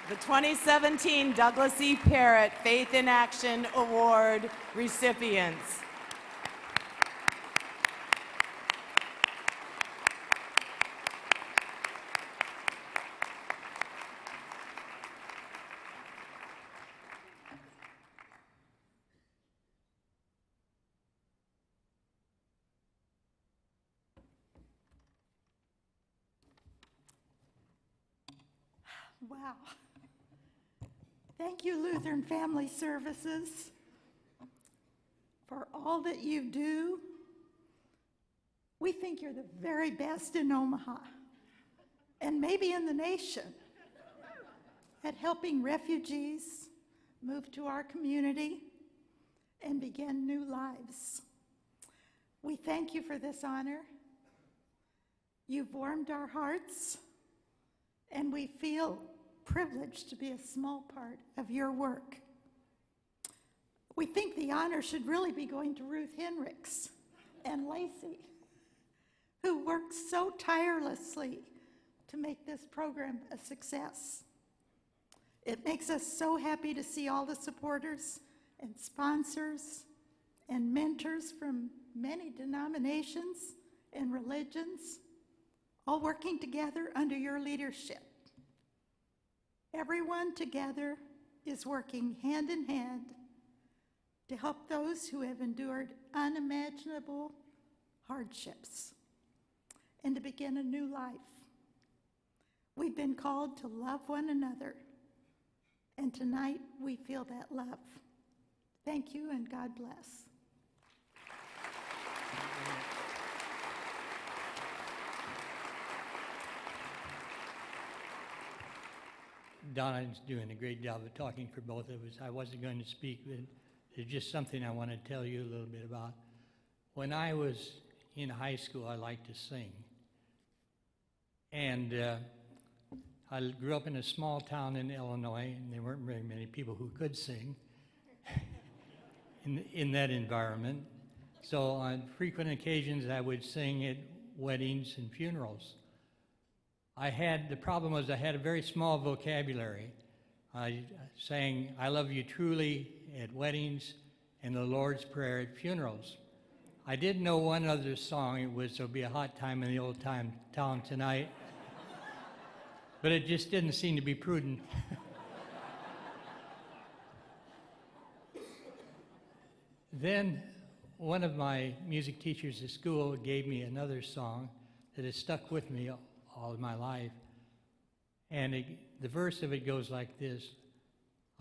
The 2017 Douglas E. Parrott Faith in Action Award recipients. Wow. Thank you, Lutheran Family Services, for all that you do. We think you're the very best in Omaha, and maybe in the nation, at helping refugees move to our community and begin new lives. We thank you for this honor. You've warmed our hearts, and we feel privileged to be a small part of your work. We think the honor should really be going to Ruth Henricks and Lacey, who worked so tirelessly to make this program a success. It makes us so happy to see all the supporters and sponsors and mentors from many denominations and religions, all working together under your leadership. Everyone together is working hand in hand to help those who have endured unimaginable hardships and to begin a new life. We've been called to love one another, and tonight we feel that love. Thank you, and God bless. Donna's doing a great job of talking for both of us. I wasn't going to speak, but there's just something I want to tell you a little bit about. When I was in high school, I liked to sing. And I grew up in a small town in Illinois, and there weren't very many people who could sing in that environment. So on frequent occasions, I would sing at weddings and funerals. The problem was I had a very small vocabulary. I sang "I Love You Truly" at weddings and the Lord's Prayer at funerals. I did know one other song. It was "There'll Be a Hot Time in the Old Town Tonight," but it just didn't seem to be prudent. Then one of my music teachers at school gave me another song that has stuck with me all of my life. And the verse of it goes like this: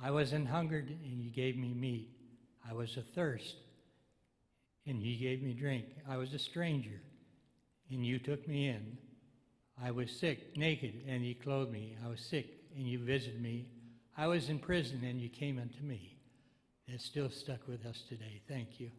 I was an hungered, and you gave me meat. I was athirst, and you gave me drink. I was a stranger, and you took me in. I was sick, naked, and you clothed me. I was sick, and you visited me. I was in prison, and you came unto me. It's still stuck with us today. Thank you.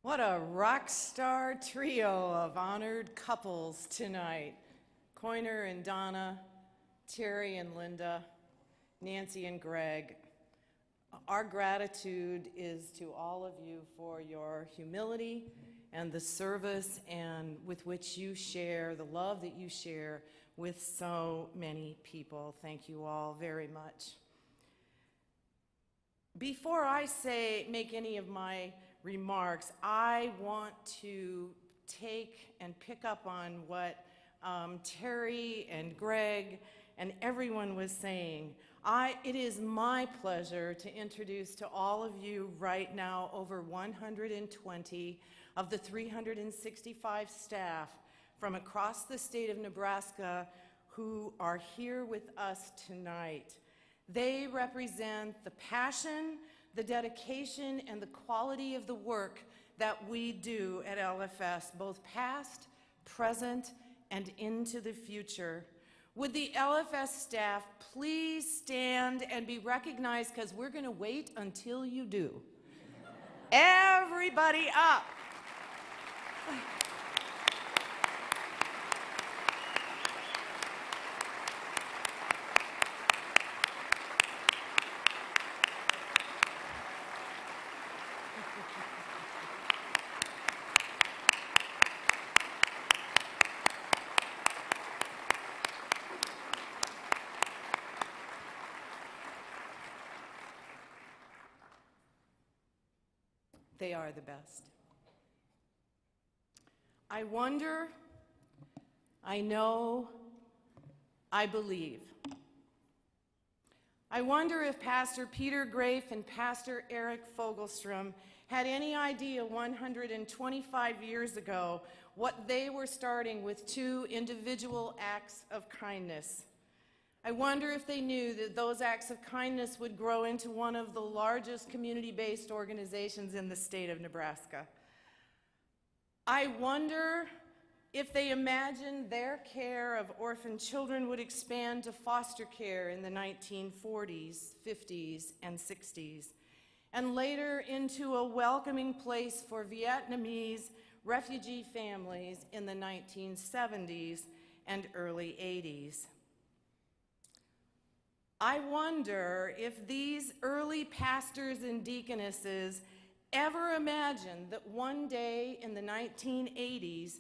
What a rock star trio of honored couples tonight. Coiner and Donna, Terry and Linda, Nancy and Greg. Our gratitude is to all of you for your humility and the service and with which you share, the love that you share with so many people. Thank you all very much. Before I make any of my remarks, I want to take and pick up on what Terry and Greg and everyone was saying. It is my pleasure to introduce to all of you right now over 120 of the 365 staff from across the state of Nebraska who are here with us tonight. They represent the passion, the dedication, and the quality of the work that we do at LFS, both past, present, and into the future. Would the LFS staff please stand and be recognized, because we're going to wait until you do. Everybody up. They are the best. I wonder, I know, I believe. I wonder if Pastor Peter Grafe and Pastor Eric Fogelstrom had any idea 125 years ago what they were starting with 2 individual acts of kindness. I wonder if they knew that those acts of kindness would grow into one of the largest community-based organizations in the state of Nebraska. I wonder if they imagined their care of orphan children would expand to foster care in the 1940s, 50s, and 60s, and later into a welcoming place for Vietnamese refugee families in the 1970s and early 80s. I wonder if these early pastors and deaconesses ever imagined that one day in the 1980s,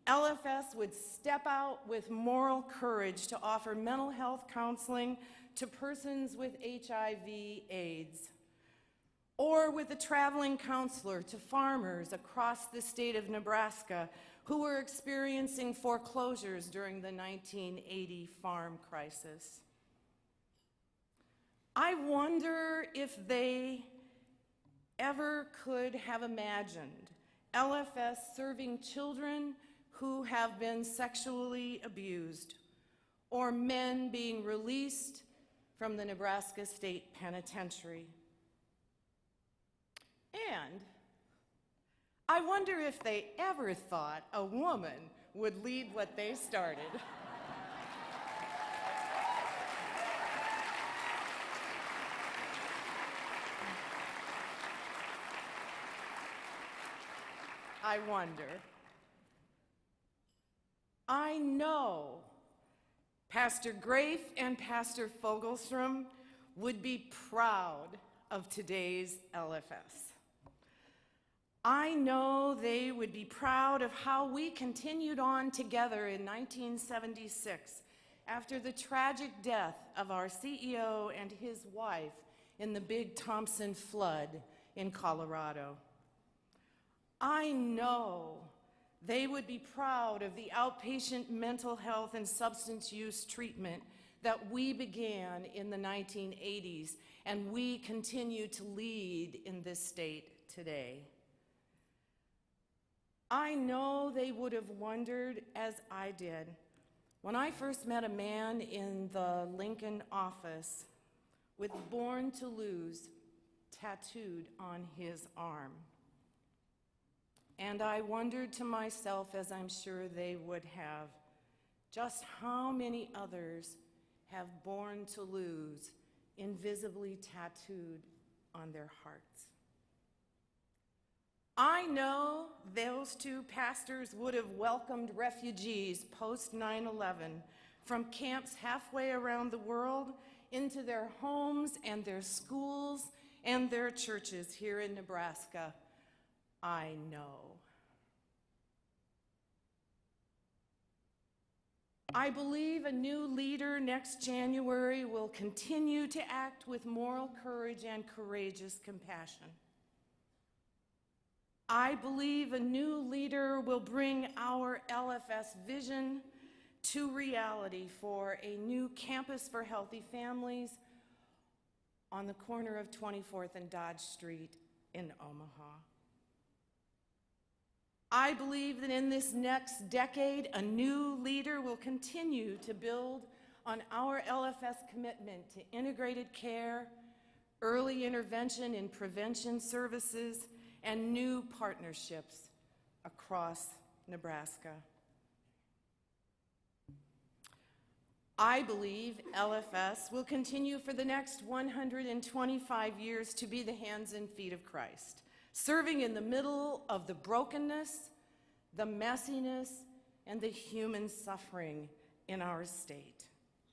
LFS would step out with moral courage to offer mental health counseling to persons with HIV/AIDS, or with a traveling counselor to farmers across the state of Nebraska who were experiencing foreclosures during the 1980 farm crisis. I wonder if they ever could have imagined LFS serving children who have been sexually abused, or men being released from the Nebraska State Penitentiary. And I wonder if they ever thought a woman would lead what they started. I wonder. I know Pastor Grafe and Pastor Fogelstrom would be proud of today's LFS. I know they would be proud of how we continued on together in 1976 after the tragic death of our CEO and his wife in the Big Thompson flood in Colorado. I know they would be proud of the outpatient mental health and substance use treatment that we began in the 1980s and we continue to lead in this state today. I know they would have wondered, as I did, when I first met a man in the Lincoln office with "Born to Lose" tattooed on his arm. And I wondered to myself, as I'm sure they would have, just how many others have "Born to Lose" invisibly tattooed on their hearts. I know those 2 pastors would have welcomed refugees post 9/11 from camps halfway around the world into their homes and their schools and their churches here in Nebraska. I know. I believe a new leader next January will continue to act with moral courage and courageous compassion. I believe a new leader will bring our LFS vision to reality for a new campus for healthy families on the corner of 24th and Dodge Street in Omaha. I believe that in this next decade, a new leader will continue to build on our LFS commitment to integrated care, early intervention and prevention services, and new partnerships across Nebraska. I believe LFS will continue for the next 125 years to be the hands and feet of Christ, serving in the middle of the brokenness, the messiness, and the human suffering in our state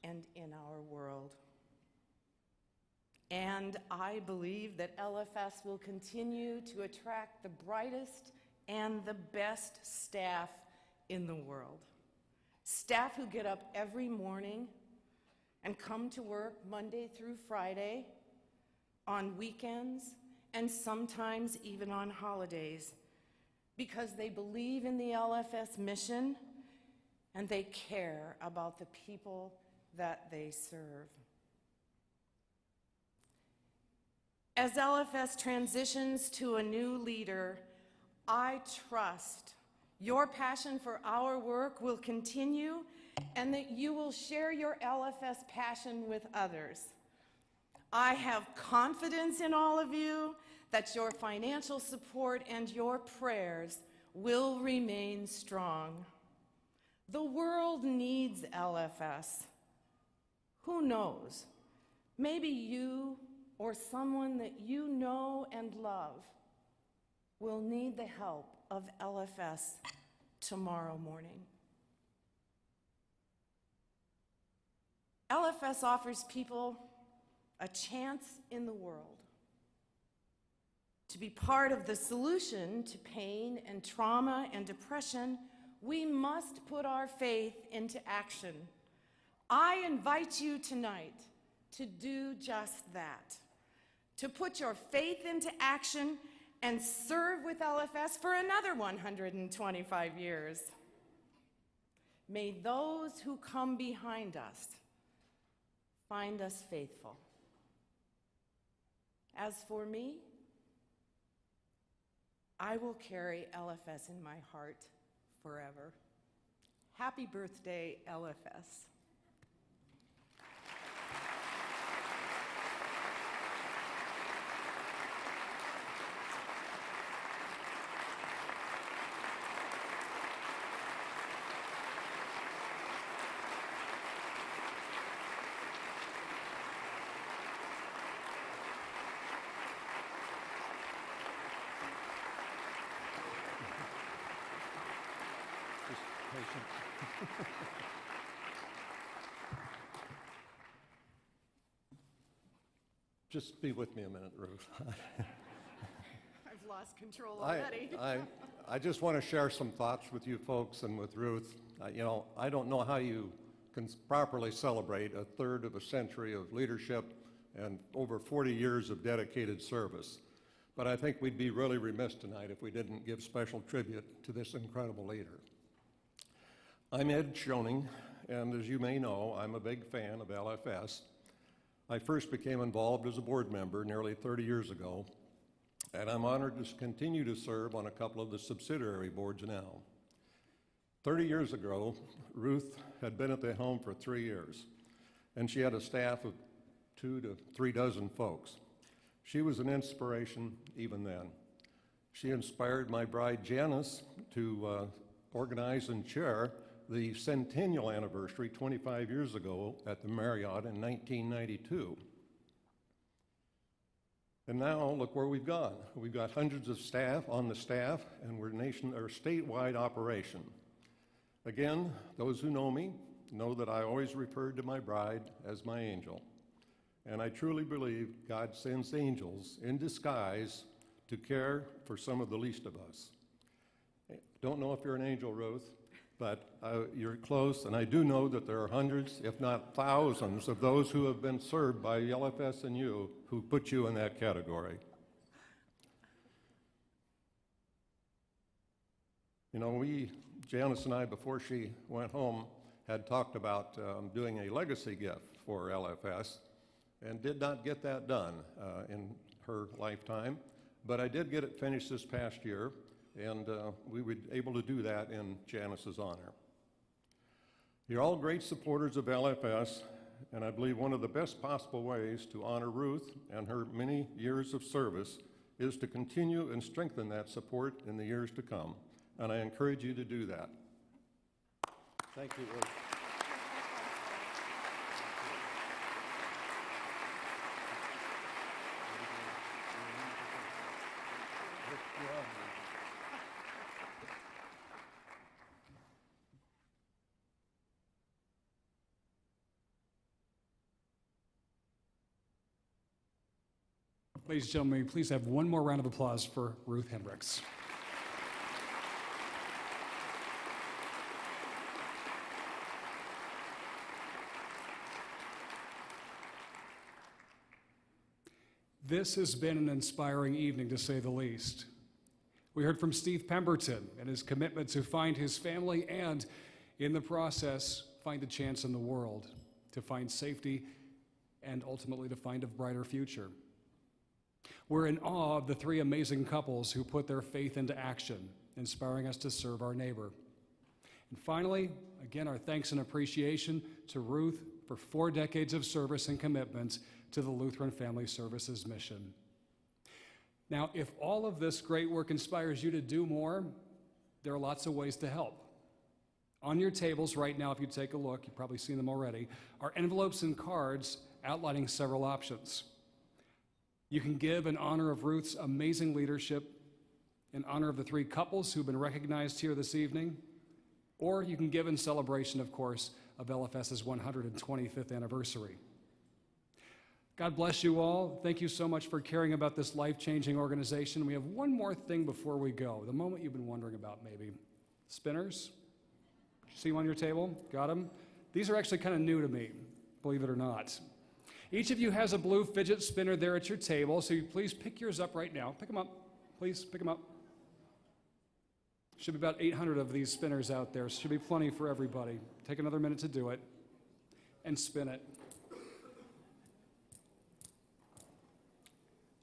and in our world. And I believe that LFS will continue to attract the brightest and the best staff in the world. Staff who get up every morning and come to work Monday through Friday, on weekends, and sometimes even on holidays, because they believe in the LFS mission and they care about the people that they serve. As LFS transitions to a new leader, I trust your passion for our work will continue and that you will share your LFS passion with others. I have confidence in all of you that your financial support and your prayers will remain strong. The world needs LFS. Who knows? Maybe you or someone that you know and love will need the help of LFS tomorrow morning. LFS offers people a chance in the world to be part of the solution to pain and trauma and depression. We must put our faith into action. I invite you tonight to do just that, to put your faith into action and serve with LFS for another 125 years. May those who come behind us find us faithful. As for me, I will carry LFS in my heart forever. Happy birthday, LFS. Just be with me a minute, Ruth. I've lost control already. I just want to share some thoughts with you folks and with Ruth. I don't know how you can properly celebrate a third of a century of leadership and over 40 years of dedicated service. But I think we'd be really remiss tonight if we didn't give special tribute to this incredible leader. I'm Ed Schoening, and as you may know, I'm a big fan of LFS. I first became involved as a board member nearly 30 years ago, and I'm honored to continue to serve on a couple of the subsidiary boards now. 30 years ago, Ruth had been at the home for 3 years, and she had a staff of 2 to 3 dozen folks. She was an inspiration even then. She inspired my bride Janice to organize and chair the centennial anniversary 25 years ago at the Marriott in 1992. And now look where we've gone. We've got hundreds of staff on the staff, and we're a statewide operation. Again, those who know me know that I always referred to my bride as my angel. And I truly believe God sends angels in disguise to care for some of the least of us. Don't know if you're an angel, Ruth, but you're close, and I do know that there are hundreds, if not thousands, of those who have been served by LFS and you who put you in that category. Janice and I, before she went home, had talked about doing a legacy gift for LFS, and did not get that done in her lifetime, but I did get it finished this past year, and we were able to do that in Janice's honor. You're all great supporters of LFS, and I believe one of the best possible ways to honor Ruth and her many years of service is to continue and strengthen that support in the years to come, and I encourage you to do that. Thank you, Ruth. Ladies and gentlemen, please have one more round of applause for Ruth Hendricks. This has been an inspiring evening, to say the least. We heard from Steve Pemberton and his commitment to find his family and, in the process, find a chance in the world, to find safety, and ultimately to find a brighter future. We're in awe of the three amazing couples who put their faith into action, inspiring us to serve our neighbor. And finally, again, our thanks and appreciation to Ruth for 4 decades of service and commitment to the Lutheran Family Services mission. Now, if all of this great work inspires you to do more, there are lots of ways to help. On your tables right now, if you take a look, you've probably seen them already, are envelopes and cards outlining several options. You can give in honor of Ruth's amazing leadership, in honor of the 3 couples who've been recognized here this evening, or you can give in celebration, of course, of LFS's 125th anniversary. God bless you all. Thank you so much for caring about this life-changing organization. We have one more thing before we go, the moment you've been wondering about maybe. Spinners? See them on your table? Got them? These are actually kind of new to me, believe it or not. Each of you has a blue fidget spinner there at your table, so you please pick yours up right now. Pick them up. Please, pick them up. Should be about 800 of these spinners out there. Should be plenty for everybody. Take another minute to do it and spin it.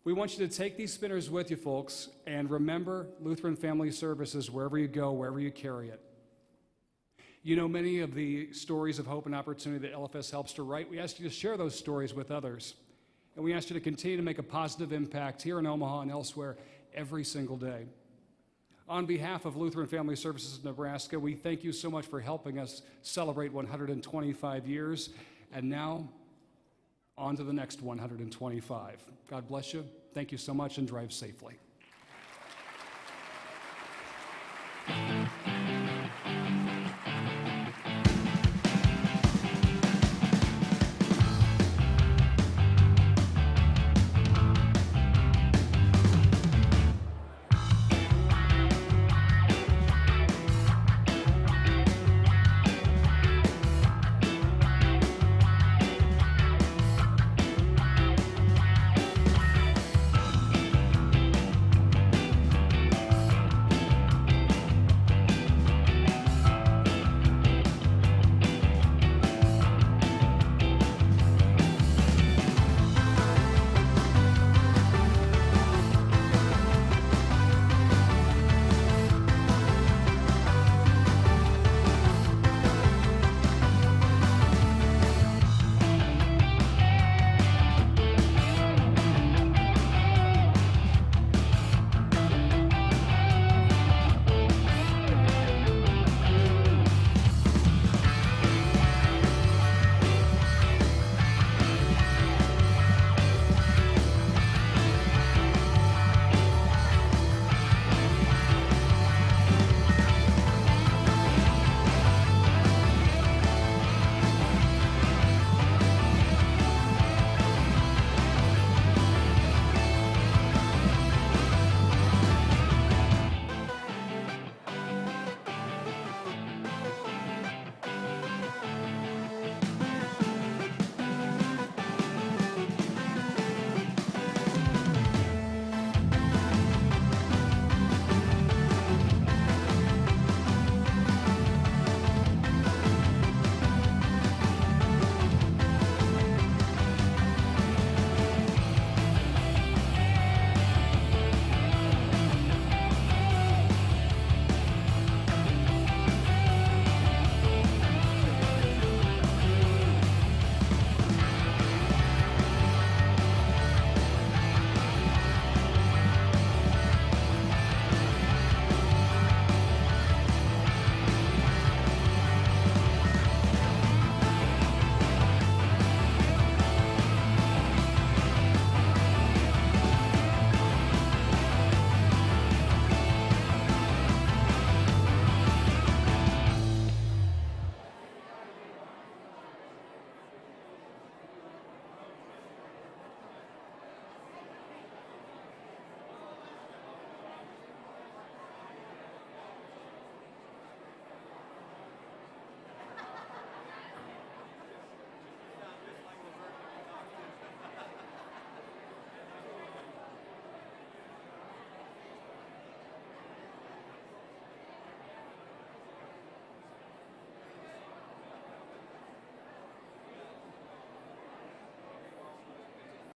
We want you to take these spinners with you, folks, and remember Lutheran Family Services wherever you go, wherever you carry it. You know many of the stories of hope and opportunity that LFS helps to write. We ask you to share those stories with others. And we ask you to continue to make a positive impact here in Omaha and elsewhere every single day. On behalf of Lutheran Family Services of Nebraska, we thank you so much for helping us celebrate 125 years. And now, on to the next 125. God bless you. Thank you so much, and drive safely.